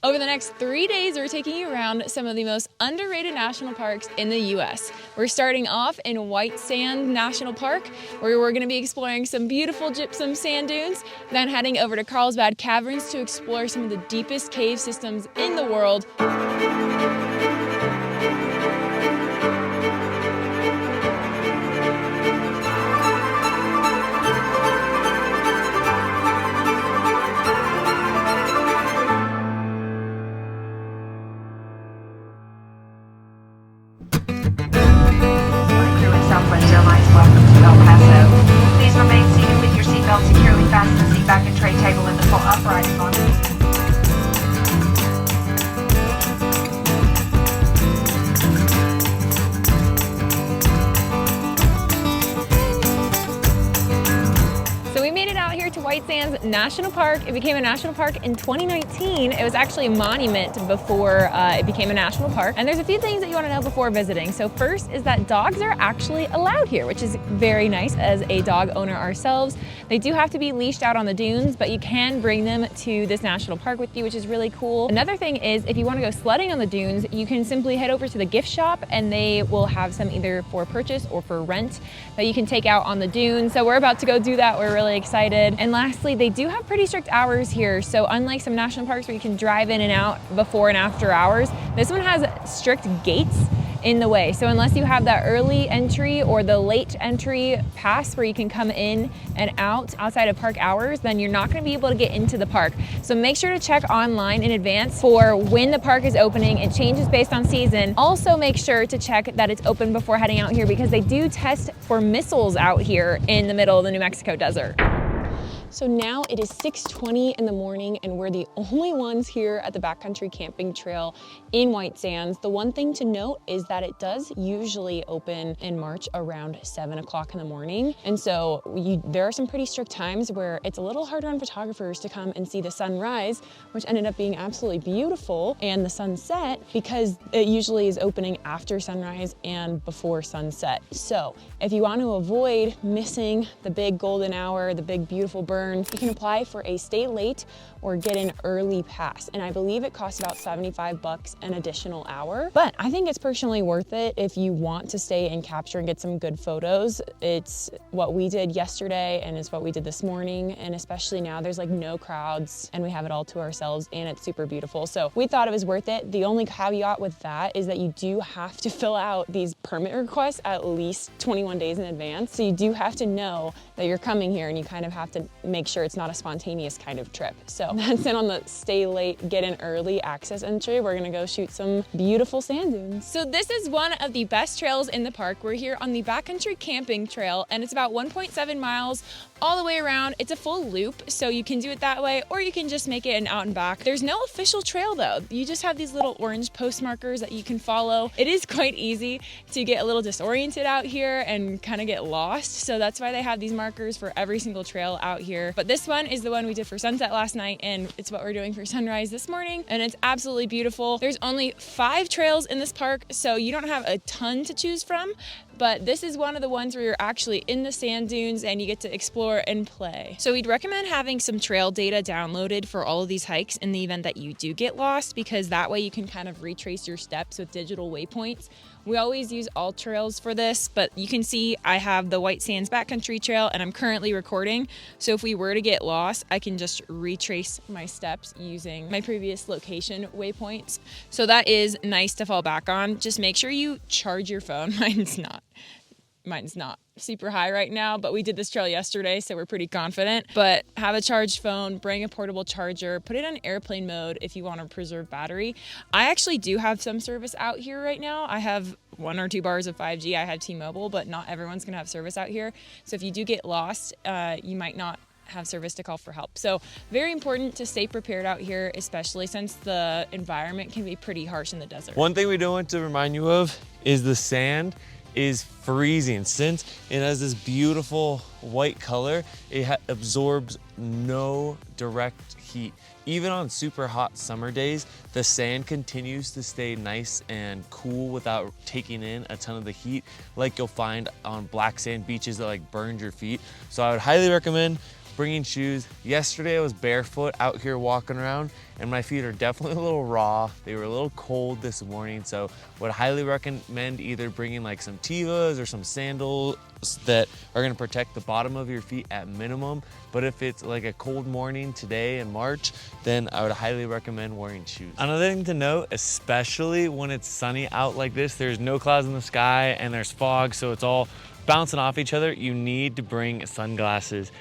Over the next 3 days, we're taking you around some of the most underrated national parks in the U.S. We're starting off in White Sands National Park, where we're going to be exploring some beautiful gypsum sand dunes, then heading over to Carlsbad Caverns to explore some of the deepest cave systems in the world. Paso. Please remain seated with your seatbelt securely fastened. Seat back and tray table in the full upright environment. So we made it out here to White Sands National Park. It became a national park in 2019. It was actually a monument before it became a national park. And there's a few things that you want to know before visiting. So first is that dogs are actually allowed here, which is very nice as a dog owner ourselves. They do have to be leashed out on the dunes, but you can bring them to this national park with you, which is really cool. Another thing is if you want to go sledding on the dunes, you can simply head over to the gift shop and they will have some either for purchase or for rent that you can take out on the dunes. So we're about to go do that. We're really excited. And lastly, they do have pretty strict hours here. So unlike some national parks where you can drive in and out before and after hours, this one has strict gates in the way. So unless you have that early entry or the late entry pass where you can come in and out outside of park hours, then you're not going to be able to get into the park. So make sure to check online in advance for when the park is opening. It changes based on season. Also make sure to check that it's open before heading out here because they do test for missiles out here in the middle of the New Mexico desert. So now it is 6:20 in the morning and we're the only ones here at the Backcountry Camping Trail in White Sands. The one thing to note is that it does usually open in March around 7 o'clock in the morning. And so there are some pretty strict times where it's a little harder on photographers to come and see the sunrise, which ended up being absolutely beautiful, and the sunset because it usually is opening after sunrise and before sunset. So if you want to avoid missing the big golden hour, the big beautiful bird, you can apply for a stay late or get an early pass. And I believe it costs about $75 an additional hour. But I think it's personally worth it if you want to stay and capture and get some good photos. It's what we did yesterday and it's what we did this morning. And especially now there's like no crowds and we have it all to ourselves and it's super beautiful. So we thought it was worth it. The only caveat with that is that you do have to fill out these permit requests at least 21 days in advance. So you do have to know that you're coming here and you kind of have to make sure it's not a spontaneous kind of trip. So that's it on the stay late, get in early access entry. We're gonna go shoot some beautiful sand dunes. So this is one of the best trails in the park. We're here on the Backcountry Camping Trail and it's about 1.7 miles all the way around. It's a full loop, so you can do it that way or you can just make it an out and back. There's no official trail though. You just have these little orange post markers that you can follow. It is quite easy to get a little disoriented out here and kind of get lost. So that's why they have these markers for every single trail out here. But this one is the one we did for sunset last night and it's what we're doing for sunrise this morning. And it's absolutely beautiful. There's only 5 trails in this park, so you don't have a ton to choose from. But this is one of the ones where you're actually in the sand dunes and you get to explore and play. So we'd recommend having some trail data downloaded for all of these hikes in the event that you do get lost, because that way you can kind of retrace your steps with digital waypoints. We always use all trails for this, but you can see I have the White Sands Backcountry Trail and I'm currently recording. So if we were to get lost, I can just retrace my steps using my previous location waypoints. So that is nice to fall back on. Just make sure you charge your phone. Mine's not super high right now, but we did this trail yesterday, so we're pretty confident. But have a charged phone, bring a portable charger, put it on airplane mode if you want to preserve battery. I actually do have some service out here right now. I have 1 or 2 bars of 5G. I have T-Mobile, but not everyone's gonna have service out here. So if you do get lost, you might not have service to call for help. So very important to stay prepared out here, especially since the environment can be pretty harsh in the desert. One thing we do want to remind you of is the sand is freezing. Since it has this beautiful white color, it absorbs no direct heat. Even on super hot summer days, the sand continues to stay nice and cool without taking in a ton of the heat like you'll find on black sand beaches that like burn your feet. So I would highly recommend bringing shoes. Yesterday I was barefoot out here walking around and my feet are definitely a little raw. They were a little cold this morning, so would highly recommend either bringing like some Tevas or some sandals that are gonna protect the bottom of your feet at minimum. But if it's like a cold morning today in March, then I would highly recommend wearing shoes. Another thing to note, especially when it's sunny out like this, there's no clouds in the sky and there's fog, so it's all bouncing off each other, you need to bring sunglasses.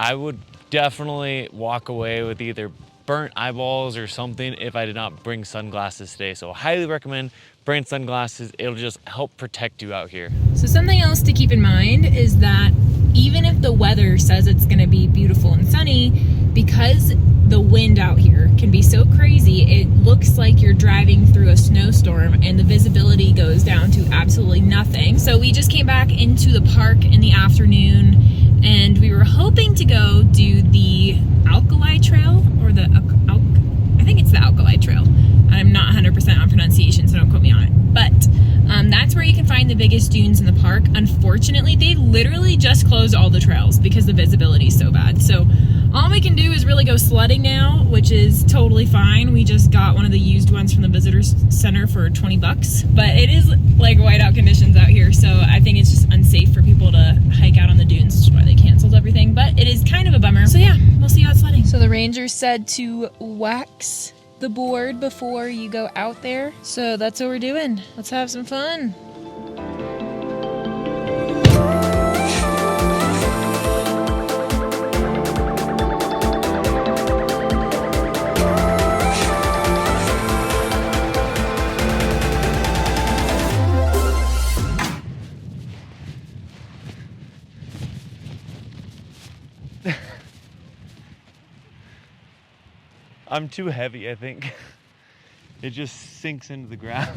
I would definitely walk away with either burnt eyeballs or something if I did not bring sunglasses today. So I highly recommend bringing sunglasses. It'll just help protect you out here. So something else to keep in mind is that even if the weather says it's gonna be beautiful and sunny, because the wind out here can be so crazy, it looks like you're driving through a snowstorm and the visibility goes down to absolutely nothing. So we just came back into the park in the afternoon and we were hoping to go do the Alkali Trail, or I think it's the Alkali Trail. I'm not 100% on pronunciation, so don't quote me on it. But that's where you can find the biggest dunes in the park. Unfortunately, they literally just closed all the trails because the visibility is so bad. So all we can do is really go sledding now, which is totally fine. We just got one of the used ones from the visitors center for 20 bucks. But it is like whiteout conditions out here, so I think it's just unsafe for people to hike out on the dunes, which is why they canceled everything. But it is kind of a bummer. So yeah, we'll see you out sledding. So the rangers said to wax the board before you go out there. So that's what we're doing. Let's have some fun. I'm too heavy, I think. It just sinks into the ground.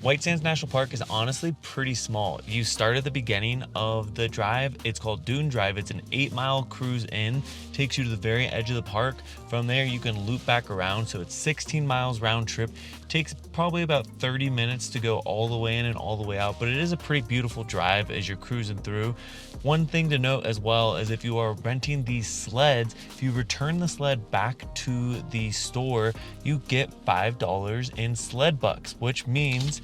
White Sands National Park is honestly pretty small. You start at the beginning of the drive. It's called Dune Drive. It's an 8-mile cruise in, takes you to the very edge of the park. From there, you can loop back around. So it's 16 miles round trip. Takes probably about 30 minutes to go all the way in and all the way out, but it is a pretty beautiful drive as you're cruising through. One thing to note as well is if you are renting these sleds, if you return the sled back to the store, you get $5 in sled bucks, which means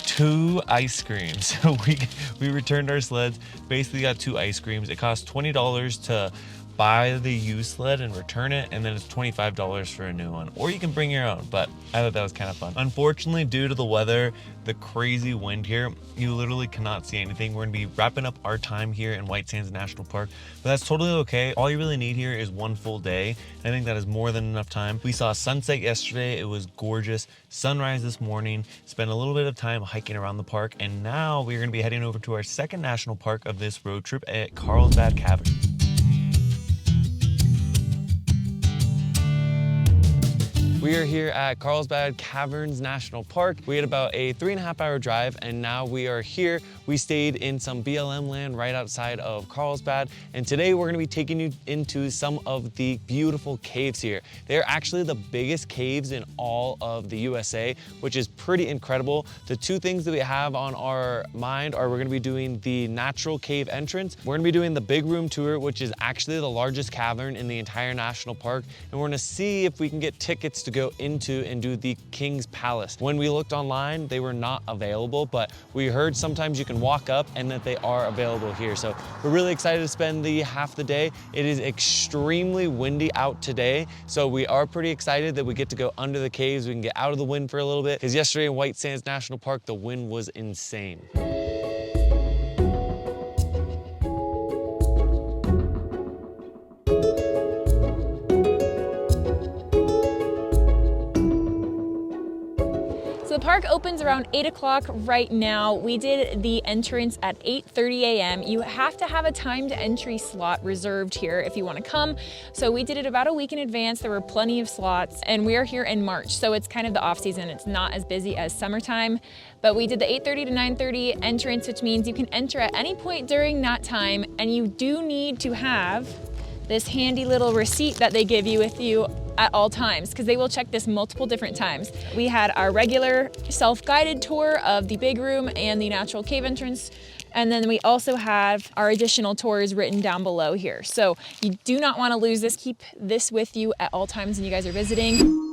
2 ice creams. So we returned our sleds, basically got 2 ice creams. It costs $20 to buy the used sled and return it, and then it's $25 for a new one, or you can bring your own. But I thought that was kind of fun. Unfortunately, due to the weather, the crazy wind here, you literally cannot see anything. We're gonna be wrapping up our time here in White Sands National Park, but that's totally okay. All you really need here is 1 full day. I think that is more than enough time. We saw sunset yesterday, it was gorgeous. Sunrise this morning, spent a little bit of time hiking around the park, and now we're gonna be heading over to our second national park of this road trip at Carlsbad Caverns. We are here at Carlsbad Caverns National Park. We had about a 3.5-hour drive, and now we are here. We stayed in some BLM land right outside of Carlsbad, and today we're gonna be taking you into some of the beautiful caves here. They're actually the biggest caves in all of the USA, which is pretty incredible. The 2 things that we have on our mind are we're gonna be doing the natural cave entrance. We're gonna be doing the big room tour, which is actually the largest cavern in the entire national park, and we're gonna see if we can get tickets to go into and do the King's Palace. When we looked online, they were not available, but we heard sometimes you can walk up and that they are available here. So we're really excited to spend the half the day. It is extremely windy out today, so we are pretty excited that we get to go under the caves. We can get out of the wind for a little bit, because yesterday in White Sands National Park, the wind was insane. So the park opens around 8 o'clock right now. We did the entrance at 8:30 a.m. You have to have a timed entry slot reserved here if you want to come. So we did it about a week in advance. There were plenty of slots, and we are here in March. So it's kind of the off season. It's not as busy as summertime, but we did the 8:30 to 9:30 entrance, which means you can enter at any point during that time. And you do need to have this handy little receipt that they give you with you at all times because they will check this multiple different times. We had our regular self-guided tour of the big room and the natural cave entrance. And then we also have our additional tours written down below here. So you do not want to lose this. Keep this with you at all times when you guys are visiting.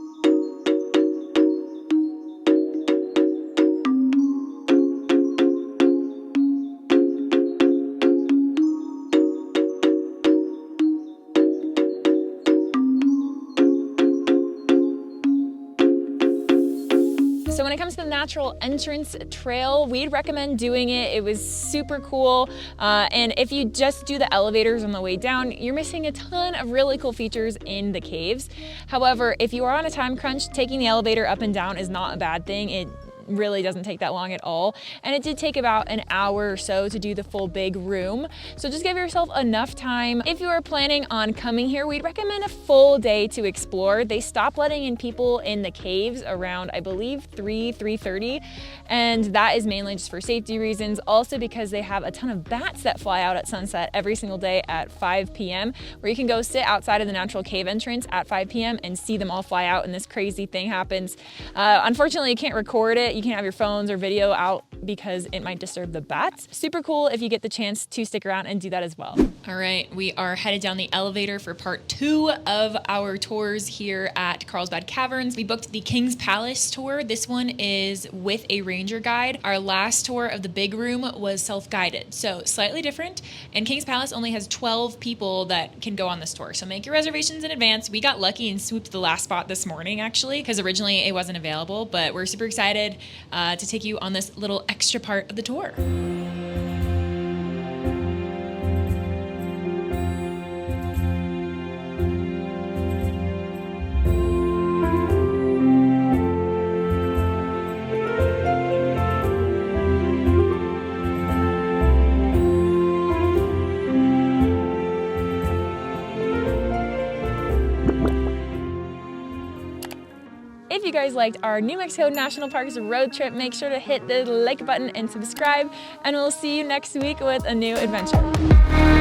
So when it comes to the natural entrance trail, we'd recommend doing it. It was super cool. And if you just do the elevators on the way down, you're missing a ton of really cool features in the caves. However, if you are on a time crunch, taking the elevator up and down is not a bad thing. It really doesn't take that long at all. And it did take about an hour or so to do the full big room. So just give yourself enough time. If you are planning on coming here, we'd recommend a full day to explore. They stop letting in people in the caves around, I believe, 3:30. And that is mainly just for safety reasons. Also because they have a ton of bats that fly out at sunset every single day at 5 p.m. where you can go sit outside of the natural cave entrance at 5 p.m. and see them all fly out and this crazy thing happens. Unfortunately, you can't record it. You can't have your phones or video out because it might disturb the bats. Super cool if you get the chance to stick around and do that as well. All right, we are headed down the elevator for part 2 of our tours here at Carlsbad Caverns. We booked the King's Palace tour. This one is with a ranger guide. Our last tour of the big room was self-guided, so slightly different. And King's Palace only has 12 people that can go on this tour, so make your reservations in advance. We got lucky and swooped the last spot this morning, actually, because originally it wasn't available, but we're super excited to take you on this little extra part of the tour. If you guys liked our New Mexico National Parks road trip, make sure to hit the like button and subscribe, and we'll see you next week with a new adventure.